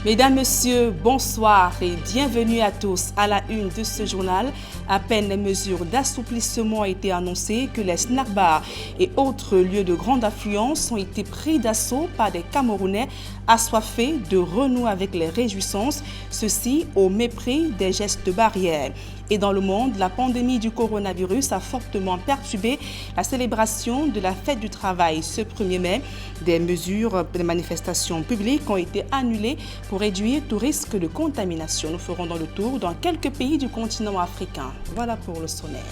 Mesdames, Messieurs, bonsoir et bienvenue à tous à la une de ce journal. À peine les mesures d'assouplissement ont été annoncées que les snack-bars et autres lieux de grande affluence ont été pris d'assaut par des Camerounais assoiffés de renouer avec les réjouissances, ceci au mépris des gestes barrières. Et dans le monde, la pandémie du coronavirus a fortement perturbé la célébration de la fête du travail ce 1er mai. Des mesures de manifestations publiques ont été annulées pour réduire tout risque de contamination. Nous ferons dans le tour dans quelques pays du continent africain. Voilà pour le sommaire.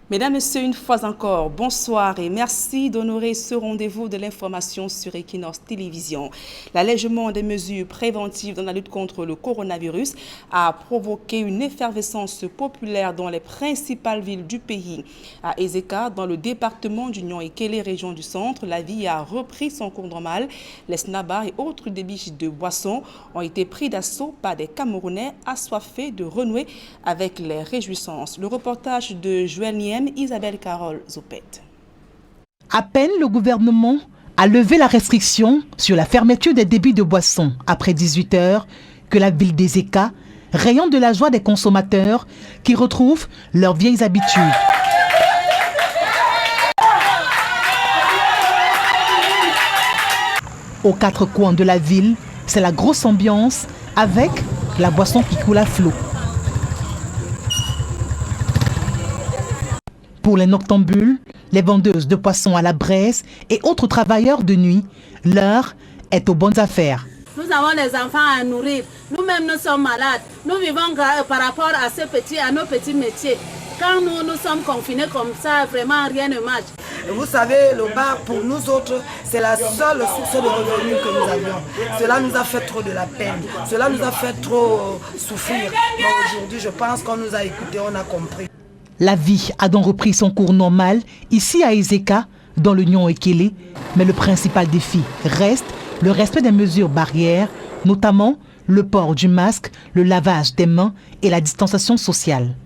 Mesdames, Messieurs, une fois encore, bonsoir et merci d'honorer ce rendez-vous de l'information sur Equinox Télévision. L'allègement des mesures préventives dans la lutte contre le coronavirus a provoqué une effervescence populaire dans les principales villes du pays. À Ezeka, dans le département d'Union Ekele, région du centre, la vie a repris son cours normal. Les snack-bars et autres débits de boissons ont été pris d'assaut par des Camerounais assoiffés de renouer avec les réjouissances. Le reportage de Joël Niem, Isabelle Carole Zoupet. À peine le gouvernement a levé la restriction sur la fermeture des débits de boissons après 18 heures que la ville d'Ezeka, rayon de la joie des consommateurs qui retrouvent leurs vieilles habitudes. Aux quatre coins de la ville, c'est la grosse ambiance avec la boisson qui coule à flot. Pour les noctambules, les vendeuses de poissons à la braise et autres travailleurs de nuit, l'heure est aux bonnes affaires. Nous avons des enfants à nourrir. Nous-mêmes, nous sommes malades. Nous vivons par rapport à nos petits métiers. Quand nous sommes confinés comme ça, vraiment rien ne marche. Vous savez, le bar, pour nous autres, c'est la seule source de revenus que nous avions. Cela nous a fait trop de la peine. Cela nous a fait trop souffrir. Mais aujourd'hui, je pense qu'on nous a écoutés, on a compris. La vie a donc repris son cours normal ici à Ezeka, dans l'Union Ekele, mais le principal défi reste le respect des mesures barrières, notamment le port du masque, le lavage des mains et la distanciation sociale.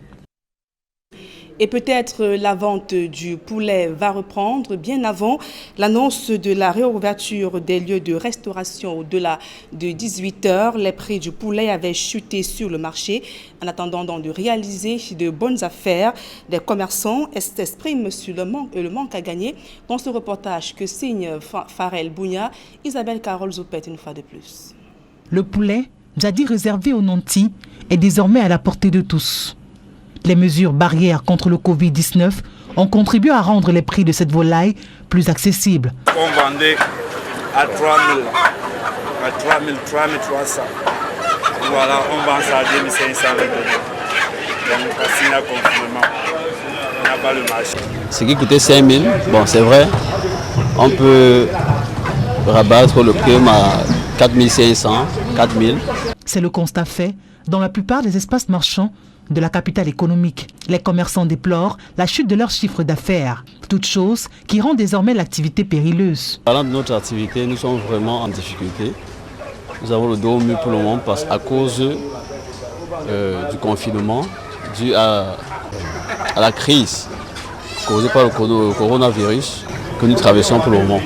Et peut-être la vente du poulet va reprendre bien avant l'annonce de la réouverture des lieux de restauration au-delà de 18 heures. Les prix du poulet avaient chuté sur le marché. En attendant donc de réaliser de bonnes affaires, des commerçants s'expriment sur le manque à gagner. Dans ce reportage que signe Farel Bounia, Isabelle Carole Zoupet une fois de plus. Le poulet, jadis réservé aux nantis, est désormais à la portée de tous. Les mesures barrières contre le Covid-19 ont contribué à rendre les prix de cette volaille plus accessibles. On vendait à 3 000, à 3 000, 3 300. Voilà, on vend ça à 2 500. Donc, parce qu'il y a confinement, on n'a pas le marché. Ce qui coûtait 5 000, bon, c'est vrai, on peut rabattre le prix à 4 500, 4 000. C'est le constat fait dans la plupart des espaces marchands de la capitale économique. Les commerçants déplorent la chute de leur chiffre d'affaires, toute chose qui rend désormais l'activité périleuse. Parlant de notre activité, nous sommes vraiment en difficulté. Nous avons le dos au mur pour le moment parce qu'à cause du confinement, dû à la crise causée par le coronavirus que nous traversons pour le moment.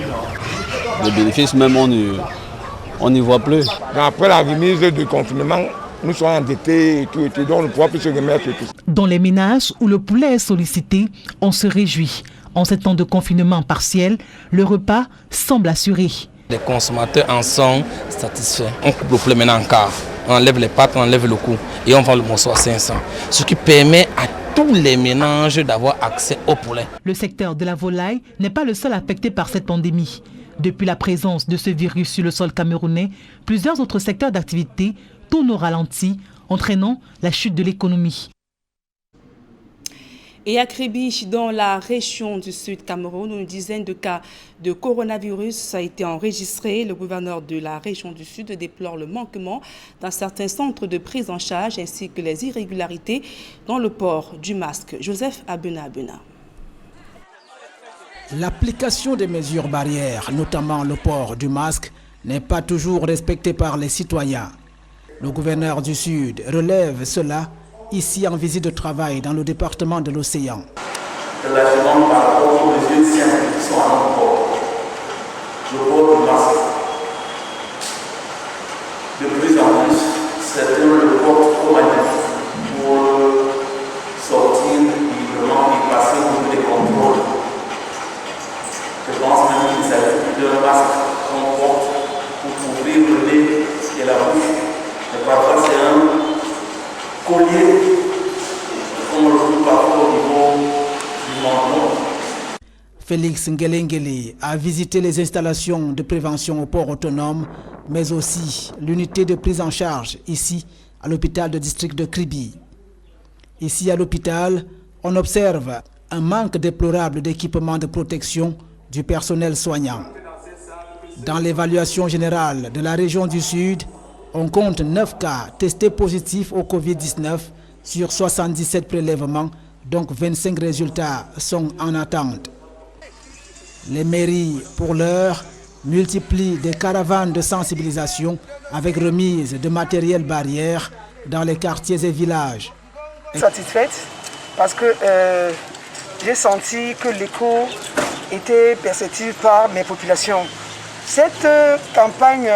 Les bénéfices même, on n'y voit plus. Après la remise du confinement, nous sommes endettés et tout, donc on ne pourra plus se remettre. Dans les ménages où le poulet est sollicité, on se réjouit. En ces temps de confinement partiel, le repas semble assuré. Les consommateurs en sont satisfaits. On coupe le poulet maintenant en quart. On enlève les pattes, on enlève le cou et on vend le morceau à 500. Ce qui permet à tous les ménages d'avoir accès au poulet. Le secteur de la volaille n'est pas le seul affecté par cette pandémie. Depuis la présence de ce virus sur le sol camerounais, plusieurs autres secteurs d'activité tournent au ralenti, entraînant la chute de l'économie. Et à Kribi, dans la région du Sud Cameroun, une dizaine de cas de coronavirus a été enregistré. Le gouverneur de la région du Sud déplore le manquement dans certains centres de prise en charge ainsi que les irrégularités dans le port du masque. Joseph Abuna. L'application des mesures barrières, notamment le port du masque, n'est pas toujours respectée par les citoyens. Le gouverneur du Sud relève cela ici en visite de travail dans le département de l'Océan. Relâchement par rapport aux mesures simples qui sont à notre port. Le port du masque. De plus en plus, certains le portent trop magnifique pour sortir librement et passer au bout des contrôles. Je pense même qu'il s'agit d'un masque qu'on porte pour couvrir le nez et la bouche. Mais parfois c'est un collier, comme on le trouve parfois au niveau du menton. Félix Ngelengele a visité les installations de prévention au port autonome, mais aussi l'unité de prise en charge ici à l'hôpital de district de Kribi. Ici à l'hôpital, on observe un manque déplorable d'équipements de protection du personnel soignant. Dans l'évaluation générale de la région du Sud, on compte 9 cas testés positifs au Covid-19 sur 77 prélèvements, donc 25 résultats sont en attente. Les mairies, pour l'heure, multiplient des caravanes de sensibilisation avec remise de matériel barrière dans les quartiers et villages. Satisfaite parce que j'ai senti que l'écho était perceptible par mes populations. Cette campagne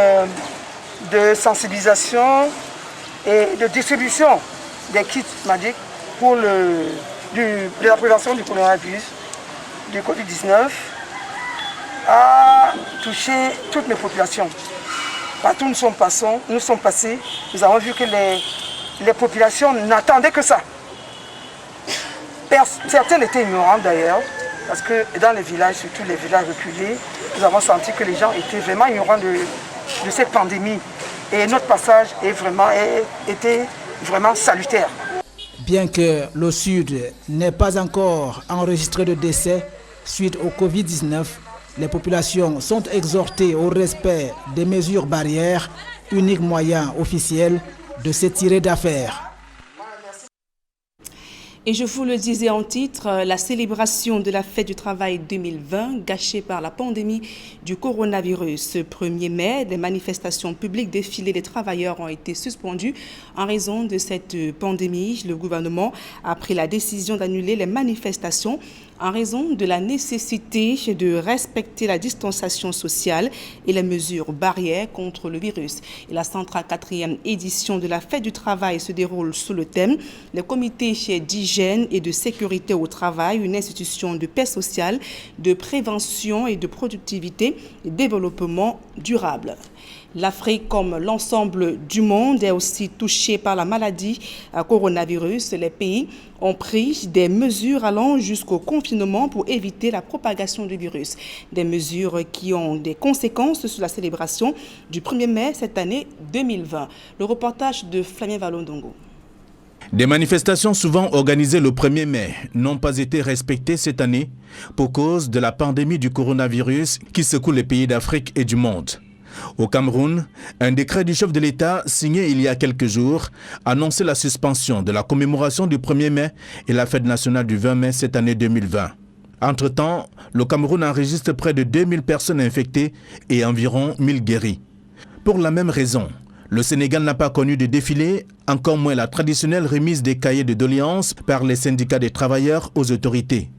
de sensibilisation et de distribution des kits MADIC pour de la prévention du coronavirus, du Covid-19, a touché toutes mes populations. Partout où nous sommes passés, nous avons vu que les populations n'attendaient que ça. Certains étaient ignorants d'ailleurs, parce que dans les villages, surtout les villages reculés, nous avons senti que les gens étaient vraiment ignorants de cette pandémie. Et notre passage était vraiment salutaire. Bien que le Sud n'ait pas encore enregistré de décès suite au Covid-19, les populations sont exhortées au respect des mesures barrières, unique moyen officiel de se tirer d'affaire. Et je vous le disais en titre, la célébration de la fête du travail 2020 gâchée par la pandémie du coronavirus. Ce 1er mai, des manifestations publiques défilées des travailleurs ont été suspendues en raison de cette pandémie. Le gouvernement a pris la décision d'annuler les manifestations en raison de la nécessité de respecter la distanciation sociale et les mesures barrières contre le virus. Et la 134e édition de la Fête du Travail se déroule sous le thème « Les comités d'hygiène et de sécurité au travail, une institution de paix sociale, de prévention et de productivité et développement durable ». L'Afrique, comme l'ensemble du monde, est aussi touchée par la maladie à coronavirus. Les pays ont pris des mesures allant jusqu'au confinement pour éviter la propagation du virus. Des mesures qui ont des conséquences sur la célébration du 1er mai cette année 2020. Le reportage de Flavien Valondongo. Des manifestations souvent organisées le 1er mai n'ont pas été respectées cette année pour cause de la pandémie du coronavirus qui secoue les pays d'Afrique et du monde. Au Cameroun, un décret du chef de l'État signé il y a quelques jours annonçait la suspension de la commémoration du 1er mai et la fête nationale du 20 mai cette année 2020. Entre-temps, le Cameroun enregistre près de 2000 personnes infectées et environ 1000 guéris. Pour la même raison, le Sénégal n'a pas connu de défilé, encore moins la traditionnelle remise des cahiers de doléances par les syndicats des travailleurs aux autorités.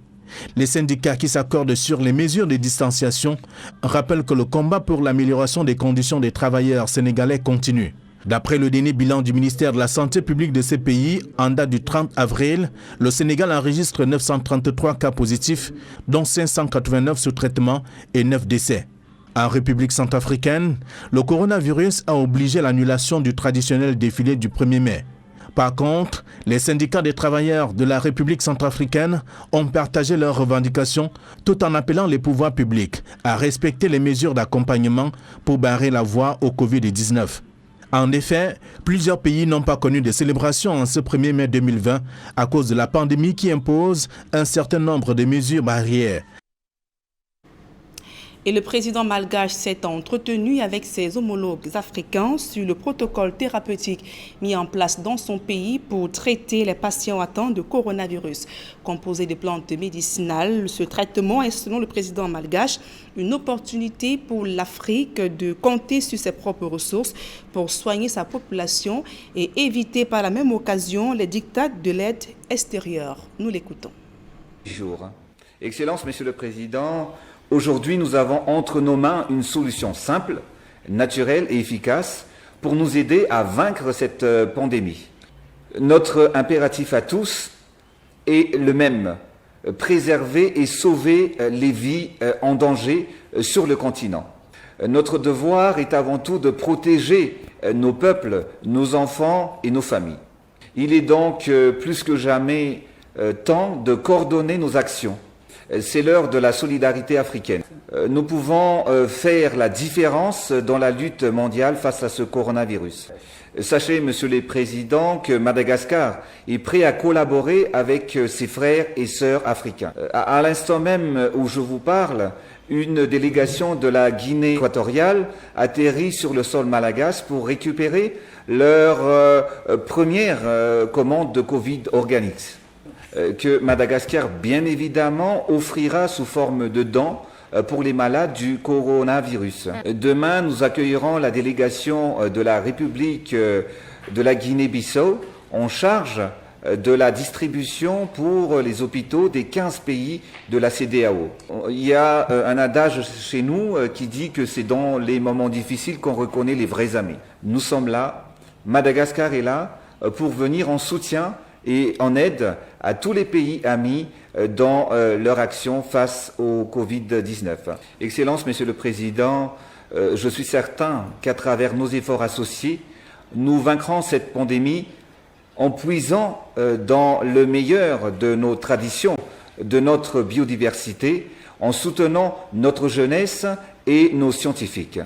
Les syndicats qui s'accordent sur les mesures de distanciation rappellent que le combat pour l'amélioration des conditions des travailleurs sénégalais continue. D'après le dernier bilan du ministère de la Santé publique de ces pays, en date du 30 avril, le Sénégal enregistre 933 cas positifs, dont 589 sous traitement et 9 décès. En République centrafricaine, le coronavirus a obligé l'annulation du traditionnel défilé du 1er mai. Par contre, les syndicats des travailleurs de la République centrafricaine ont partagé leurs revendications tout en appelant les pouvoirs publics à respecter les mesures d'accompagnement pour barrer la voie au Covid-19. En effet, plusieurs pays n'ont pas connu de célébration en ce 1er mai 2020 à cause de la pandémie qui impose un certain nombre de mesures barrières. Et le président malgache s'est entretenu avec ses homologues africains sur le protocole thérapeutique mis en place dans son pays pour traiter les patients atteints de coronavirus. Composé de plantes médicinales, ce traitement est, selon le président malgache, une opportunité pour l'Afrique de compter sur ses propres ressources pour soigner sa population et éviter par la même occasion les diktats de l'aide extérieure. Nous l'écoutons. Bonjour. Excellence, Monsieur le Président, aujourd'hui nous avons entre nos mains une solution simple, naturelle et efficace pour nous aider à vaincre cette pandémie. Notre impératif à tous est le même, préserver et sauver les vies en danger sur le continent. Notre devoir est avant tout de protéger nos peuples, nos enfants et nos familles. Il est donc plus que jamais temps de coordonner nos actions. C'est l'heure de la solidarité africaine. Nous pouvons faire la différence dans la lutte mondiale face à ce coronavirus. Sachez, Monsieur le Président, que Madagascar est prêt à collaborer avec ses frères et sœurs africains. À l'instant même où je vous parle, une délégation de la Guinée équatoriale atterrit sur le sol malagasy pour récupérer leur première commande de Covid organique, que Madagascar, bien évidemment, offrira sous forme de dons pour les malades du coronavirus. Demain, nous accueillerons la délégation de la République de la Guinée-Bissau en charge de la distribution pour les hôpitaux des 15 pays de la CEDEAO. Il y a un adage chez nous qui dit que c'est dans les moments difficiles qu'on reconnaît les vrais amis. Nous sommes là, Madagascar est là pour venir en soutien et en aide à tous les pays amis dans leur action face au Covid-19. Excellence, Monsieur le Président, je suis certain qu'à travers nos efforts associés, nous vaincrons cette pandémie en puisant dans le meilleur de nos traditions, de notre biodiversité, en soutenant notre jeunesse et nos scientifiques.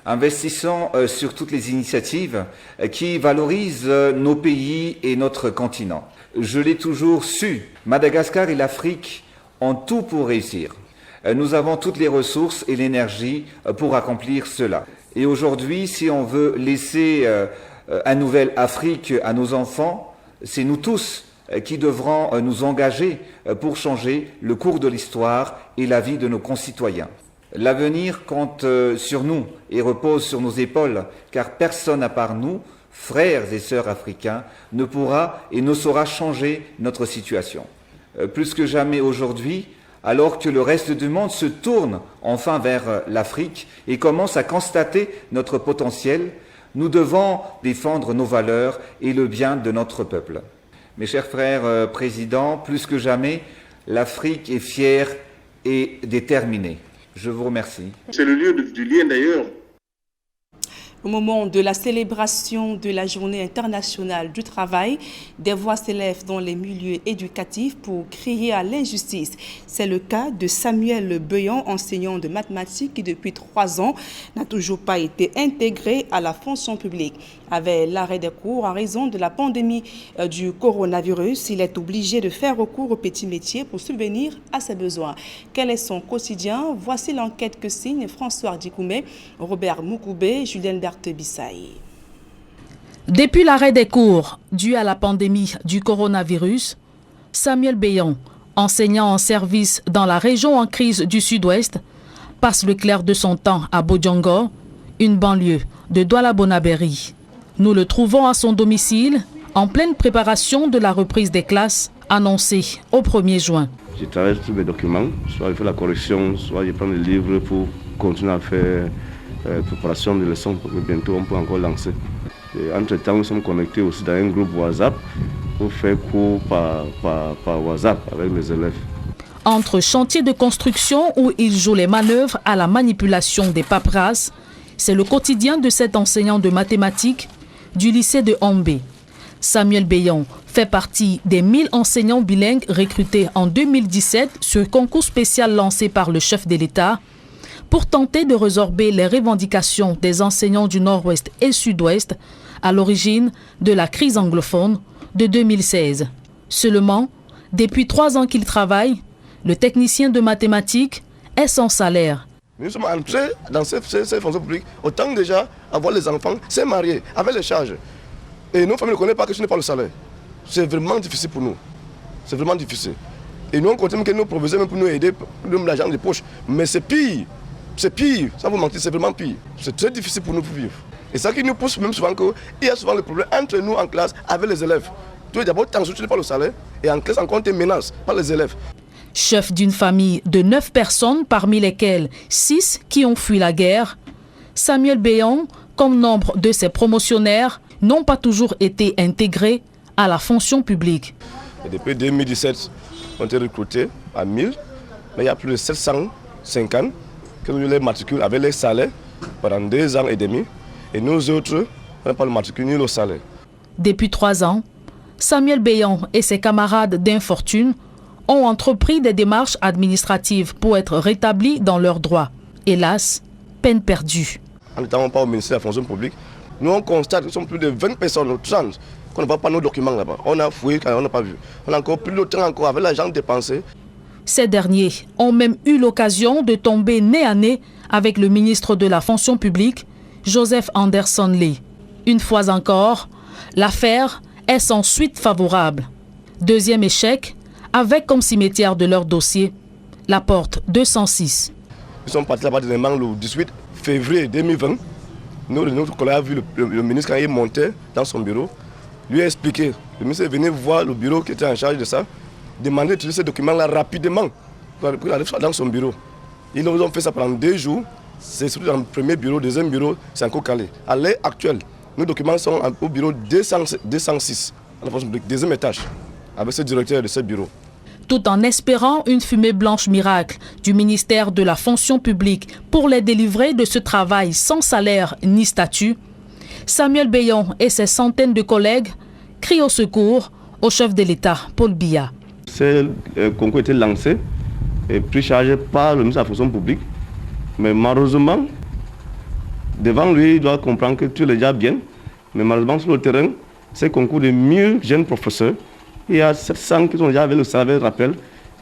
Investissons sur toutes les initiatives qui valorisent nos pays et notre continent. Je l'ai toujours su, Madagascar et l'Afrique ont tout pour réussir. Nous avons toutes les ressources et l'énergie pour accomplir cela. Et aujourd'hui, si on veut laisser une nouvelle Afrique à nos enfants, c'est nous tous qui devrons nous engager pour changer le cours de l'histoire et la vie de nos concitoyens. L'avenir compte sur nous et repose sur nos épaules, car personne à part nous, frères et sœurs africains, ne pourra et ne saura changer notre situation. Plus que jamais aujourd'hui, alors que le reste du monde se tourne enfin vers l'Afrique et commence à constater notre potentiel, nous devons défendre nos valeurs et le bien de notre peuple. Mes chers frères présidents, plus que jamais, l'Afrique est fière et déterminée. Je vous remercie. C'est le lieu du lien d'ailleurs. Au moment de la célébration de la Journée internationale du travail, des voix s'élèvent dans les milieux éducatifs pour crier à l'injustice. C'est le cas de Samuel Beyon, enseignant de mathématiques qui depuis 3 ans n'a toujours pas été intégré à la fonction publique. Avec l'arrêt des cours en raison de la pandémie du coronavirus, il est obligé de faire recours aux petits métiers pour subvenir à ses besoins. Quel est son quotidien? Voici l'enquête que signent François Dikoumé, Robert Moukoubé, Julien Bissaï. Depuis l'arrêt des cours dû à la pandémie du coronavirus, Samuel Beyon, enseignant en service dans la région en crise du Sud-Ouest, passe le clair de son temps à Bodjango, une banlieue de Douala-Bonaberi. Nous le trouvons à son domicile, en pleine préparation de la reprise des classes annoncée au 1er juin. Je travaille sur mes documents, soit je fais la correction, soit je prends les livres pour continuer à faire préparation de leçons pour que bientôt on peut encore lancer. Entre-temps, nous sommes connectés aussi dans un groupe WhatsApp pour faire cours par WhatsApp avec les élèves. Entre chantiers de construction où il joue les manœuvres à la manipulation des paperasses, c'est le quotidien de cet enseignant de mathématiques du lycée de Hombé. Samuel Beyon fait partie des 1000 enseignants bilingues recrutés en 2017 sur concours spécial lancé par le chef de l'État pour tenter de résorber les revendications des enseignants du Nord-Ouest et Sud-Ouest à l'origine de la crise anglophone de 2016. Seulement, depuis 3 ans qu'il travaille, le technicien de mathématiques est sans salaire. Nous sommes entrés dans ces fonctions publiques, autant déjà avoir les enfants, se marier, avec les charges. Et nos familles ne connaissent pas que ce n'est pas le salaire. C'est vraiment difficile pour nous. C'est vraiment difficile. Et nous, on continue que nos proviseurs, même pour nous aider, nous donner l'argent de poche. Mais c'est pire. C'est pire. Ça vous mentir, c'est vraiment pire. C'est très difficile pour nous pour vivre. Et ça qui nous pousse même souvent qu'il y a souvent le problème entre nous en classe avec les élèves. Tu es d'abord sanctionné par le salaire et en classe encore tu es menacé par les élèves. Chef d'une famille de 9 personnes, parmi lesquelles 6 qui ont fui la guerre, Samuel Béon, comme nombre de ses promotionnaires, n'ont pas toujours été intégrés à la fonction publique. Et depuis 2017, on a été recrutés à 1000, mais il y a plus de 750 que nous les matricules avec les salaires pendant 2 ans et demi. Et nous autres, on n'a pas le matricule ni le salaire. Depuis 3 ans, Samuel Béon et ses camarades d'infortune ont entrepris des démarches administratives pour être rétablis dans leurs droits. Hélas, peine perdue. En n'étant pas au ministère de la fonction publique, nous on constate que nous sommes plus de 20 personnes, 30, qu'on ne voit pas nos documents là-bas. On a fouillé quand on n'a pas vu. On a encore plus de temps encore avec l'argent dépensé. Ces derniers ont même eu l'occasion de tomber nez à nez avec le ministre de la fonction publique, Joseph Anderson Lee. Une fois encore, l'affaire est sans suite favorable. Deuxième échec, avec comme cimetière de leur dossier la porte 206. Nous sommes partis là-bas le 18 février 2020. Notre collègue a vu le ministre quand il est monté dans son bureau. Lui a expliqué. Le ministre est venu voir le bureau qui était en charge de ça, demander d'utiliser ces documents-là rapidement pour aller dans son bureau. Ils nous ont fait ça pendant 2 jours. C'est surtout dans le premier bureau, deuxième bureau, c'est encore calé. À l'heure actuelle, nos documents sont au bureau 206, à la fonction publique, deuxième étage, avec ce directeur de ce bureau. Tout en espérant une fumée blanche miracle du ministère de la fonction publique pour les délivrer de ce travail sans salaire ni statut, Samuel Béon et ses centaines de collègues crient au secours au chef de l'État, Paul Biya. Ce concours a été lancé et pris chargé par le ministre de la fonction publique. Mais malheureusement, devant lui, il doit comprendre que tout est déjà bien. Mais malheureusement, sur le terrain, ces concours de 1000 jeunes professeurs, il y a 700 qui sont déjà avec le salaire rappel,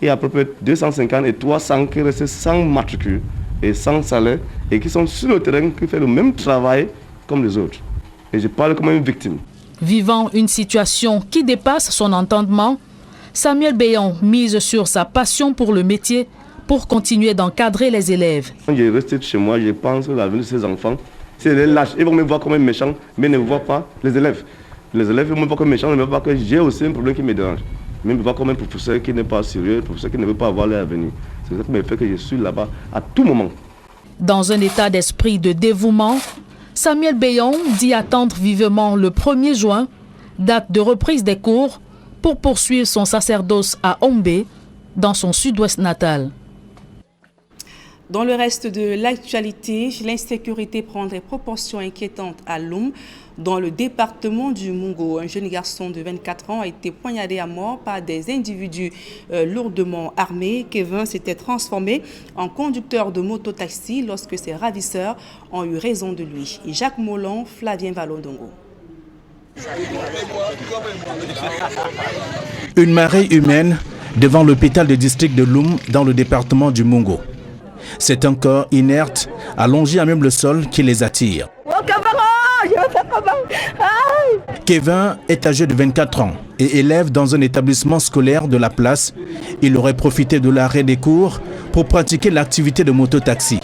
il y a à peu près 250 et 300 qui restent sans matricule et sans salaire et qui sont sur le terrain, qui font le même travail comme les autres. Et je parle comme une victime. Vivant une situation qui dépasse son entendement, Samuel Béon mise sur sa passion pour le métier pour continuer d'encadrer les élèves. Quand je reste chez moi, je pense que l'avenir de ces enfants, c'est les lâches. Ils vont me voir comme un méchant, mais ne voient pas les élèves. Les élèves vont me voir comme méchant, mais ne voient pas que j'ai aussi un problème qui me dérange. Mais ils me voient comme un professeur qui n'est pas sérieux, un professeur qui ne veut pas avoir l'avenir. C'est ça qui me fait que je suis là-bas à tout moment. Dans un état d'esprit de dévouement, Samuel Béon dit attendre vivement le 1er juin, date de reprise des cours, pour poursuivre son sacerdoce à Hombé, dans son sud-ouest natal. Dans le reste de l'actualité, l'insécurité prend des proportions inquiétantes à Loum, dans le département du Mungo. Un jeune garçon de 24 ans a été poignardé à mort par des individus lourdement armés. Kevin s'était transformé en conducteur de moto-taxi lorsque ses ravisseurs ont eu raison de lui. Et Jacques Molon, Flavien Valodongo. Une marée humaine devant l'hôpital de district de Loum dans le département du Mungo. C'est un corps inerte, allongé à même le sol, qui les attire. Kevin est âgé de 24 ans et élève dans un établissement scolaire de la place. Il aurait profité de l'arrêt des cours pour pratiquer l'activité de moto-taxi.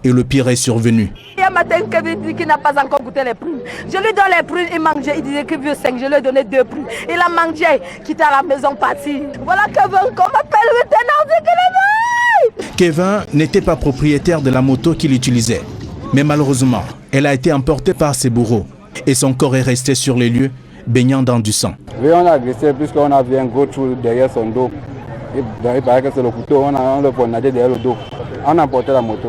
Et le pire est survenu. Il y a un matin, Kevin dit qu'il n'a pas encore goûté les prunes. Je lui donne les prunes, il mangeait, il disait qu'il veut 5, je lui ai donné 2 prunes. Il a mangé, quitté à la maison, parti. Voilà Kevin, qu'on m'appelle le tenant, c'est qu'il est mort. Kevin n'était pas propriétaire de la moto qu'il utilisait. Mais malheureusement, elle a été emportée par ses bourreaux. Et son corps est resté sur les lieux, baignant dans du sang. Oui, on a agressé puisqu'on a vu un gros trou derrière son dos. Il paraît que c'est le couteau, on le poignardé derrière le dos. On a emporté la moto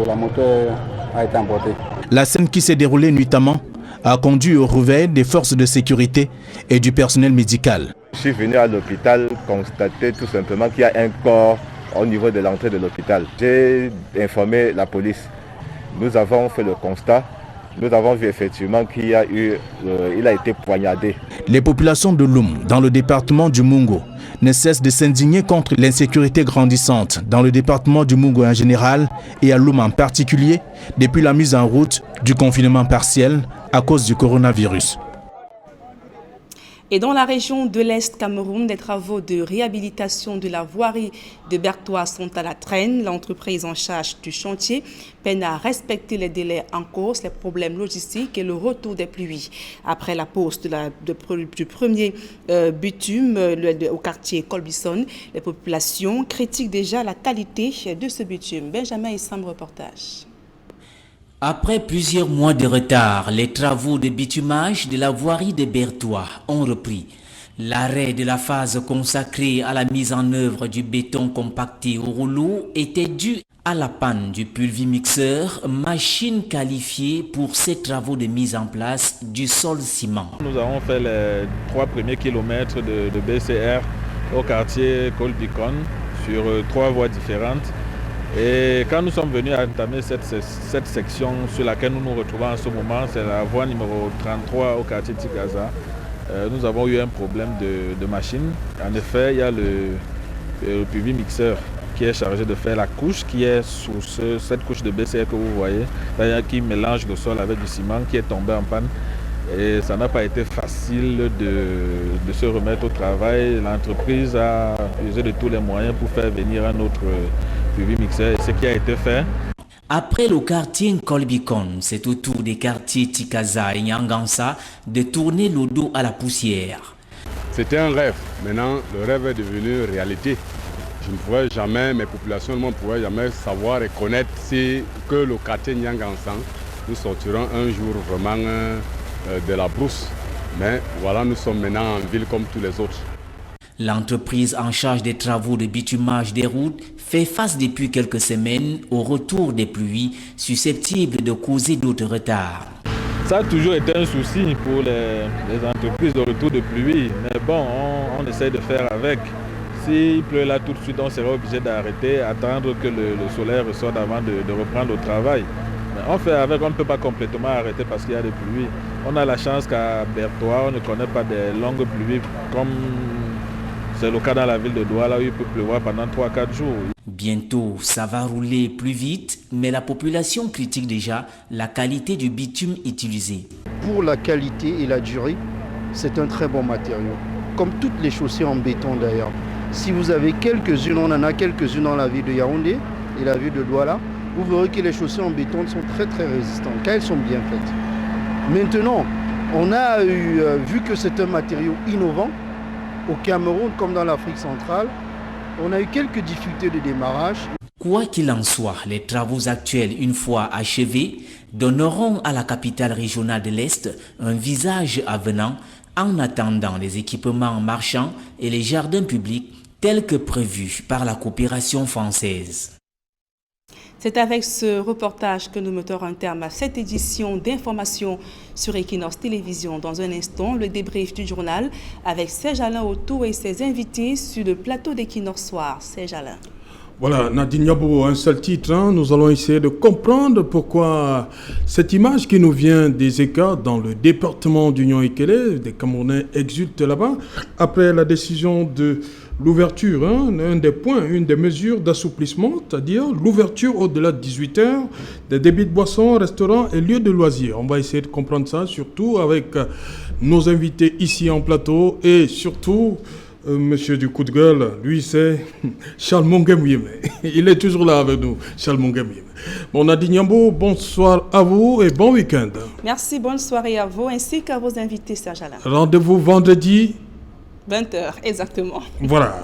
a été emportée. La scène qui s'est déroulée nuitamment a conduit au réveil des forces de sécurité et du personnel médical. Je suis venu à l'hôpital constater tout simplement qu'il y a un corps au niveau de l'entrée de l'hôpital. J'ai informé la police. Nous avons fait le constat Nous avons vu effectivement qu'il a été poignardé. Les populations de Loum, dans le département du Mungo, ne cessent de s'indigner contre l'insécurité grandissante dans le département du Mungo en général et à Loum en particulier depuis la mise en route du confinement partiel à cause du coronavirus. Et dans la région de l'Est Cameroun, des travaux de réhabilitation de la voirie de Bertois sont à la traîne. L'entreprise en charge du chantier peine à respecter les délais en cours, les problèmes logistiques et le retour des pluies. Après la pose du premier bitume au quartier Colbison, les populations critiquent déjà la qualité de ce bitume. Benjamin Issam, reportage. Après plusieurs mois de retard, les travaux de bitumage de la voirie de Bertois ont repris. L'arrêt de la phase consacrée à la mise en œuvre du béton compacté au rouleau était dû à la panne du pulvimixeur, machine qualifiée pour ces travaux de mise en place du sol ciment. Nous avons fait les 3 premiers kilomètres de BCR au quartier Colbicon sur 3 voies différentes. Et quand nous sommes venus à entamer cette section sur laquelle nous nous retrouvons en ce moment, c'est la voie numéro 33 au quartier Tigaza. Nous avons eu un problème de machine. En effet, il y a le pulvimixeur qui est chargé de faire la couche qui est sous cette couche de BCR que vous voyez, c'est-à-dire qui mélange le sol avec du ciment, qui est tombé en panne. Et ça n'a pas été facile de se remettre au travail. L'entreprise a usé de tous les moyens pour faire venir un autre pulvimixeur, ce qui a été fait. Après le quartier Colbicon, c'est au tour des quartiers Tikaza et Nyangansa de tourner le dos à la poussière. C'était un rêve. Maintenant, le rêve est devenu réalité. Je ne pourrais jamais, mes populations ne pourraient jamais savoir et connaître que le quartier Nyangansa, nous sortirons un jour vraiment de la brousse. Mais voilà, nous sommes maintenant en ville comme tous les autres. L'entreprise en charge des travaux de bitumage des routes fait face depuis quelques semaines au retour des pluies susceptibles de causer d'autres retards. Ça a toujours été un souci pour les entreprises de retour de pluie, mais bon, on essaie de faire avec. S'il pleut là tout de suite, on sera obligé d'arrêter, attendre que le soleil ressorte avant de reprendre le travail. Mais on fait avec, on ne peut pas complètement arrêter parce qu'il y a des pluies. On a la chance qu'à Bertois, on ne connaît pas des longues pluies comme c'est le cas dans la ville de Douala où il peut pleuvoir pendant 3-4 jours. Bientôt, ça va rouler plus vite, mais la population critique déjà la qualité du bitume utilisé. Pour la qualité et la durée, c'est un très bon matériau. Comme toutes les chaussées en béton d'ailleurs. Si vous avez quelques-unes, on en a quelques-unes dans la ville de Yaoundé et la ville de Douala, vous verrez que les chaussées en béton sont très résistantes, car elles sont bien faites. Maintenant, on a vu que c'est un matériau innovant. Au Cameroun comme dans l'Afrique centrale, on a eu quelques difficultés de démarrage. Quoi qu'il en soit, les travaux actuels, une fois achevés, donneront à la capitale régionale de l'Est un visage avenant en attendant les équipements marchands et les jardins publics tels que prévus par la coopération française. C'est avec ce reportage que nous mettons un terme à cette édition d'information sur Equinox Télévision. Dans un instant, le débrief du journal avec Serge Alain Autou et ses invités sur le plateau d'Equinox Soir. Serge Alain. Voilà, Nadine Yabo, un seul titre. Nous allons essayer de comprendre pourquoi cette image qui nous vient des écarts dans le département d'Union Ekele, des Camerounais exultent là-bas, après la décision de l'ouverture, un des points, une des mesures d'assouplissement, c'est-à-dire l'ouverture au-delà de 18h des débits de boissons, restaurants et lieux de loisirs. On va essayer de comprendre ça, surtout avec nos invités ici en plateau et surtout monsieur du coup de gueule, lui c'est Charles Mongemouime. Il est toujours là avec nous, Charles Mongemouime. Bon, Nadine Yambo, bonsoir à vous et bon week-end. Merci, bonne soirée à vous ainsi qu'à vos invités, Serge Alain. Rendez-vous vendredi 20h, exactement. Voilà.